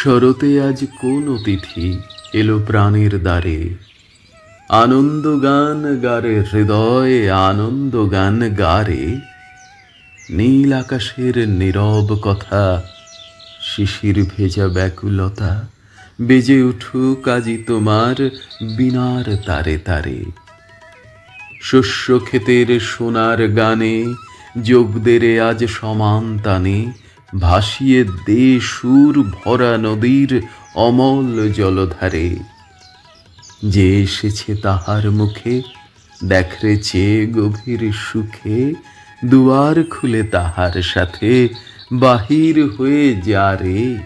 শরতে আজ কোন অতিথি এলো প্রাণের দ্বারে, আনন্দ গান গারে হৃদয়, আনন্দ গান গারে। নীল আকাশের নীরব কথা, শিশির ভেজা ব্যাকুলতা, বেজে উঠুক আজি তোমার বিনার তারে তারে। শস্য ক্ষেতের সোনার গানে যোগ দেরে আজ সমান তানে, ভাসিয়ে দে সুর ভরা নদীর অমল জলধারে। যে এসেছে তাহার মুখে দেখরে চেয়ে গভীর সুখে, দুয়ার খুলে তাহার সাথে বাহির হয়ে যা রে।